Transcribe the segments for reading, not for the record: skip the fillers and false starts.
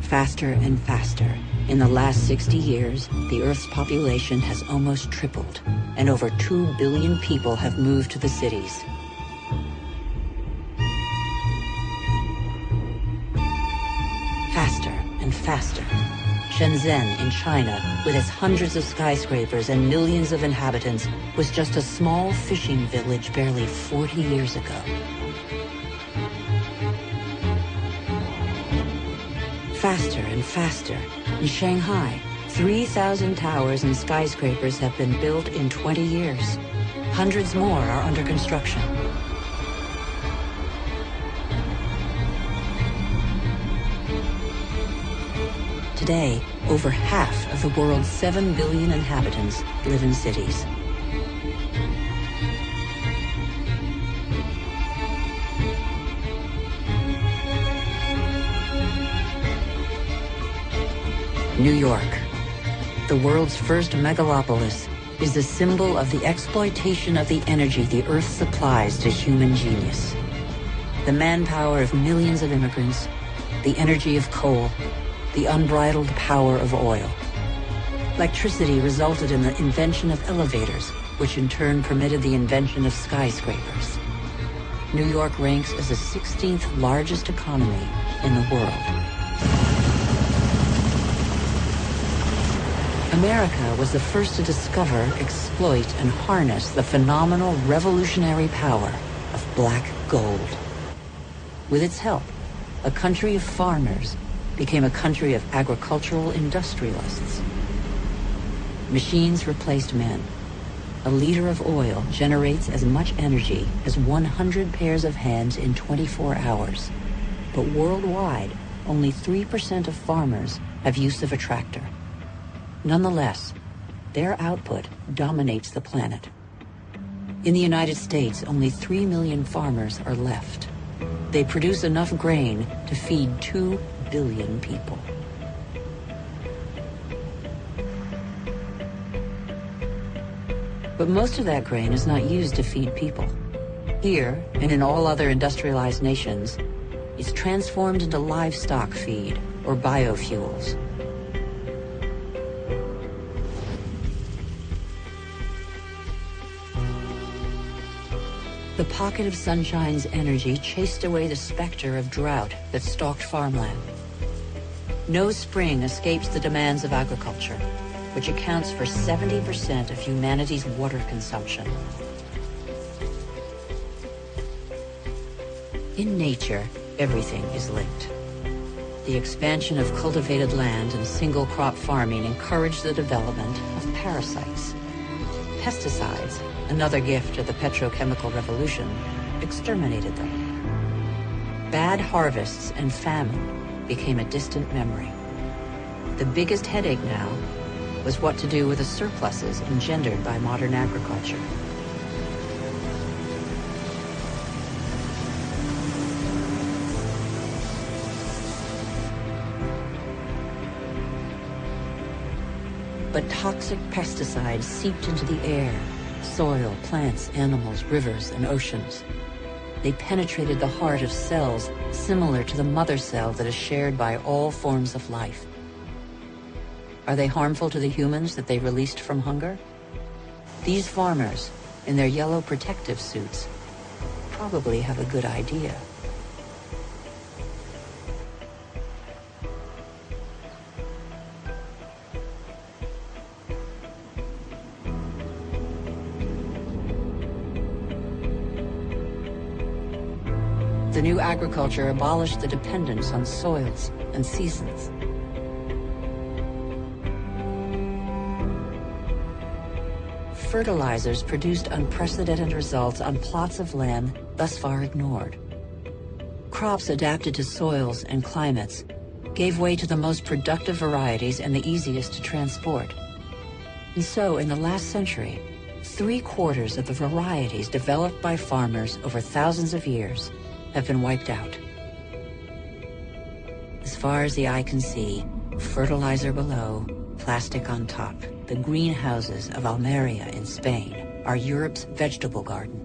faster and faster. In the last 60 years, the Earth's population has almost tripled, and over 2 billion people have moved to the cities. Faster and faster. Shenzhen in China, with its hundreds of skyscrapers and millions of inhabitants, was just a small fishing village barely 40 years ago. Faster and faster. In Shanghai, 3,000 towers and skyscrapers have been built in 20 years. Hundreds more are under construction. Today, over half of the world's 7 billion inhabitants live in cities. New York, the world's first megalopolis, is a symbol of the exploitation of the energy the Earth supplies to human genius. The manpower of millions of immigrants, the energy of coal, the unbridled power of oil. Electricity resulted in the invention of elevators, which in turn permitted the invention of skyscrapers. New York ranks as the 16th largest economy in the world. America was the first to discover, exploit, and harness the phenomenal revolutionary power of black gold. With its help, a country of farmers became a country of agricultural industrialists. Machines replaced men. A liter of oil generates as much energy as 100 pairs of hands in 24 hours. But worldwide, only 3% of farmers have use of a tractor. Nonetheless, their output dominates the planet. In the United States, only 3 million farmers are left. They produce enough grain to feed 2 billion people. But most of that grain is not used to feed people. Here, and in all other industrialized nations, it's transformed into livestock feed or biofuels. The pocket of sunshine's energy chased away the specter of drought that stalked farmland. No spring escapes the demands of agriculture, which accounts for 70% of humanity's water consumption. In nature, everything is linked. The expansion of cultivated land and single-crop farming encouraged the development of parasites. Pesticides, another gift of the petrochemical revolution, exterminated them. Bad harvests and famine became a distant memory. The biggest headache now was what to do with the surpluses engendered by modern agriculture. But toxic pesticides seeped into the air, soil, plants, animals, rivers, and oceans. They penetrated the heart of cells similar to the mother cell that is shared by all forms of life. Are they harmful to the humans that they released from hunger? These farmers, in their yellow protective suits, probably have a good idea. The new agriculture abolished the dependence on soils and seasons. Fertilizers produced unprecedented results on plots of land thus far ignored. Crops adapted to soils and climates gave way to the most productive varieties and the easiest to transport. And so, in the last century, 3/4 of the varieties developed by farmers over thousands of years have been wiped out. As far as the eye can see, fertilizer below, plastic on top. The greenhouses of Almeria in Spain are Europe's vegetable garden.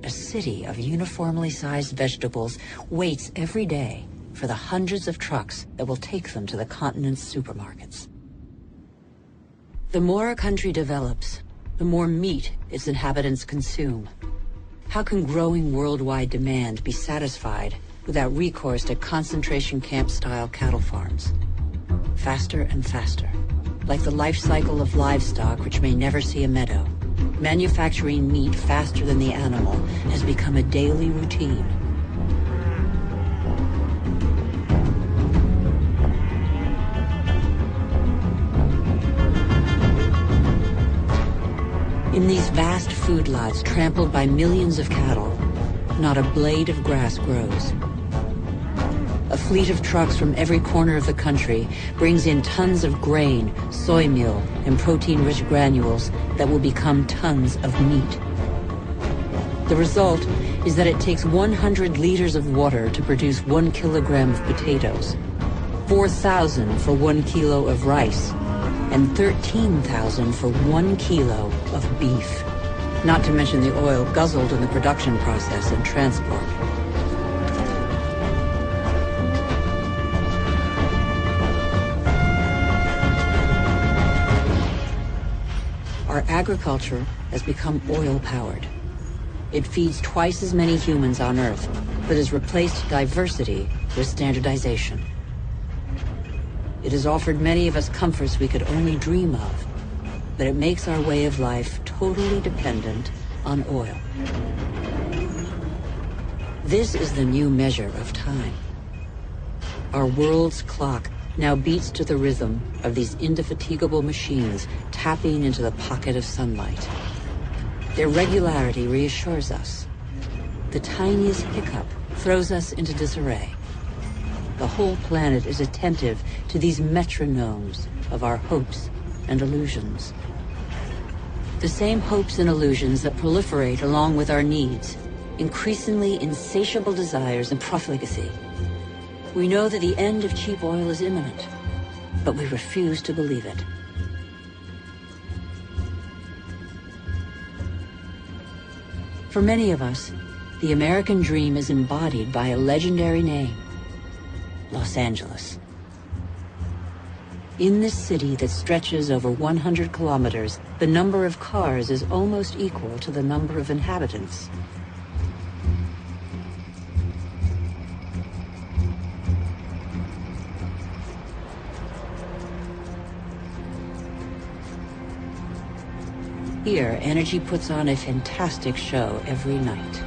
A city of uniformly sized vegetables waits every day for the hundreds of trucks that will take them to the continent's supermarkets. The more a country develops, the more meat its inhabitants consume. How can growing worldwide demand be satisfied without recourse to concentration camp-style cattle farms? Faster and faster, like the life cycle of livestock which may never see a meadow, manufacturing meat faster than the animal has become a daily routine. In these vast food lots trampled by millions of cattle, not a blade of grass grows. A fleet of trucks from every corner of the country brings in tons of grain, soy meal, and protein-rich granules that will become tons of meat. The result is that it takes 100 liters of water to produce 1 kilogram of potatoes, 4,000 for 1 kilo of rice, and 13,000 for 1 kilo of beef, not to mention the oil guzzled in the production process and transport. Our agriculture has become oil-powered. It feeds twice as many humans on Earth, but has replaced diversity with standardization. It has offered many of us comforts we could only dream of, but it makes our way of life totally dependent on oil. This is the new measure of time. Our world's clock now beats to the rhythm of these indefatigable machines tapping into the pocket of sunlight. Their regularity reassures us. The tiniest hiccup throws us into disarray. The whole planet is attentive to these metronomes of our hopes and illusions. The same hopes and illusions that proliferate along with our needs, increasingly insatiable desires and profligacy. We know that the end of cheap oil is imminent, but we refuse to believe it. For many of us, the American dream is embodied by a legendary name: Los Angeles. In this city that stretches over 100 kilometers, the number of cars is almost equal to the number of inhabitants. Here, energy puts on a fantastic show every night.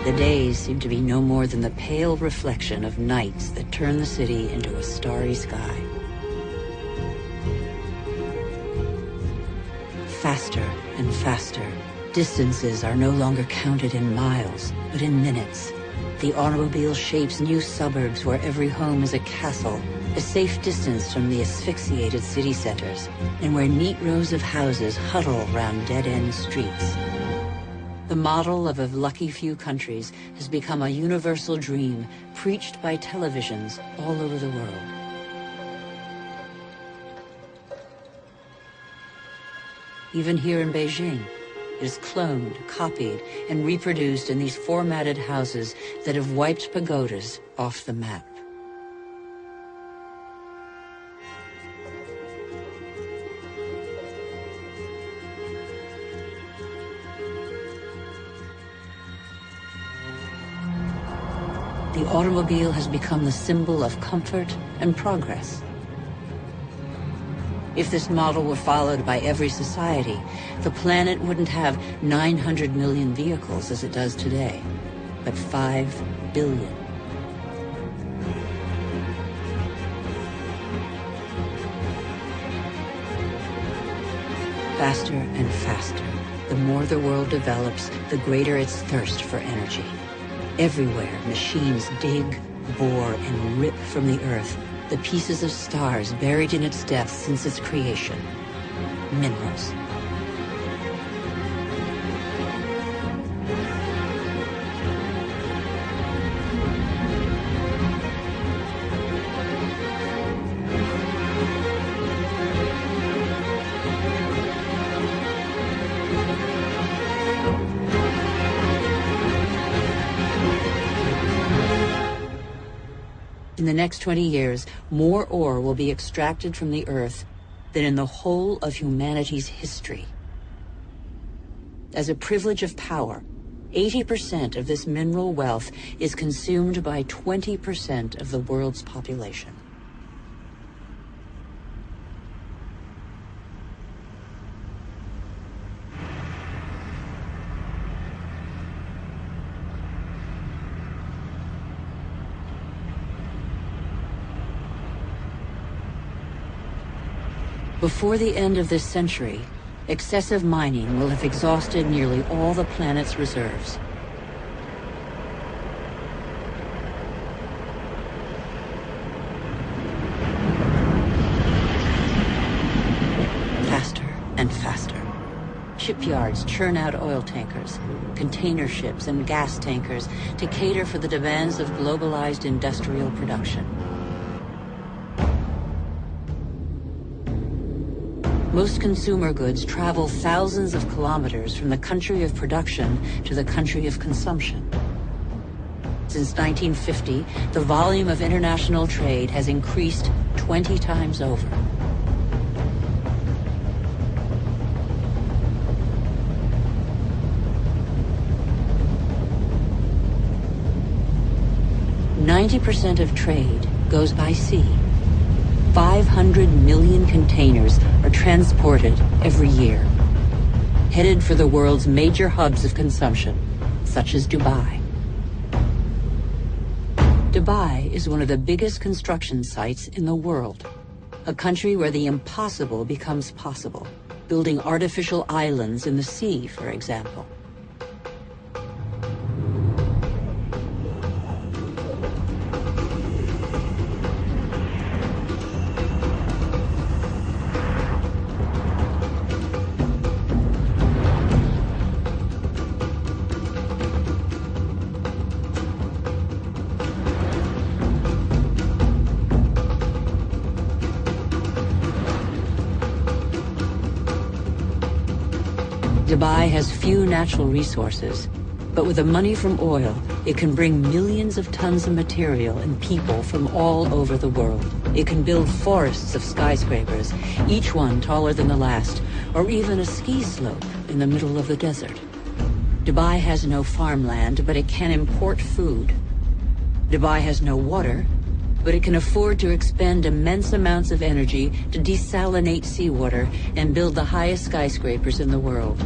The days seem to be no more than the pale reflection of nights that turn the city into a starry sky. Faster and faster, distances are no longer counted in miles, but in minutes. The automobile shapes new suburbs where every home is a castle, a safe distance from the asphyxiated city centers, and where neat rows of houses huddle around dead-end streets. The model of a lucky few countries has become a universal dream preached by televisions all over the world. Even here in Beijing, it is cloned, copied, and reproduced in these formatted houses that have wiped pagodas off the map. The automobile has become the symbol of comfort and progress. If this model were followed by every society, the planet wouldn't have 900 million vehicles as it does today, but 5 billion. Faster and faster, the more the world develops, the greater its thirst for energy. Everywhere, machines dig, bore, and rip from the Earth the pieces of stars buried in its depths since its creation. Minerals. In the next 20 years, more ore will be extracted from the Earth than in the whole of humanity's history. As a privilege of power, 80% of this mineral wealth is consumed by 20% of the world's population. Before the end of this century, excessive mining will have exhausted nearly all the planet's reserves. Faster and faster. Shipyards churn out oil tankers, container ships, and gas tankers to cater for the demands of globalized industrial production. Most consumer goods travel thousands of kilometers from the country of production to the country of consumption. Since 1950, the volume of international trade has increased 20 times over. % of trade goes by sea. 500 million containers are transported every year, headed for the world's major hubs of consumption, such as Dubai. Dubai is one of the biggest construction sites in the world, a country where the impossible becomes possible, building artificial islands in the sea, for example. Dubai has few natural resources, but with the money from oil, it can bring millions of tons of material and people from all over the world. It can build forests of skyscrapers, each one taller than the last, or even a ski slope in the middle of the desert. Dubai has no farmland, but it can import food. Dubai has no water, but it can afford to expend immense amounts of energy to desalinate seawater and build the highest skyscrapers in the world.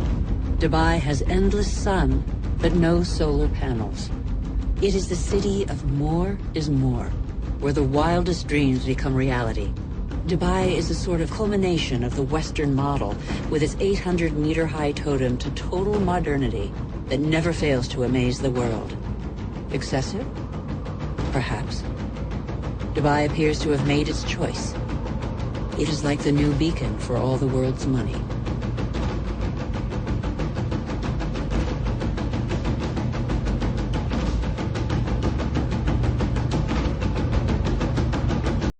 Dubai has endless sun, but no solar panels. It is the city of more is more, where the wildest dreams become reality. Dubai is a sort of culmination of the Western model, with its 800-meter-high totem to total modernity that never fails to amaze the world. Excessive? Perhaps. Dubai appears to have made its choice. It is like the new beacon for all the world's money.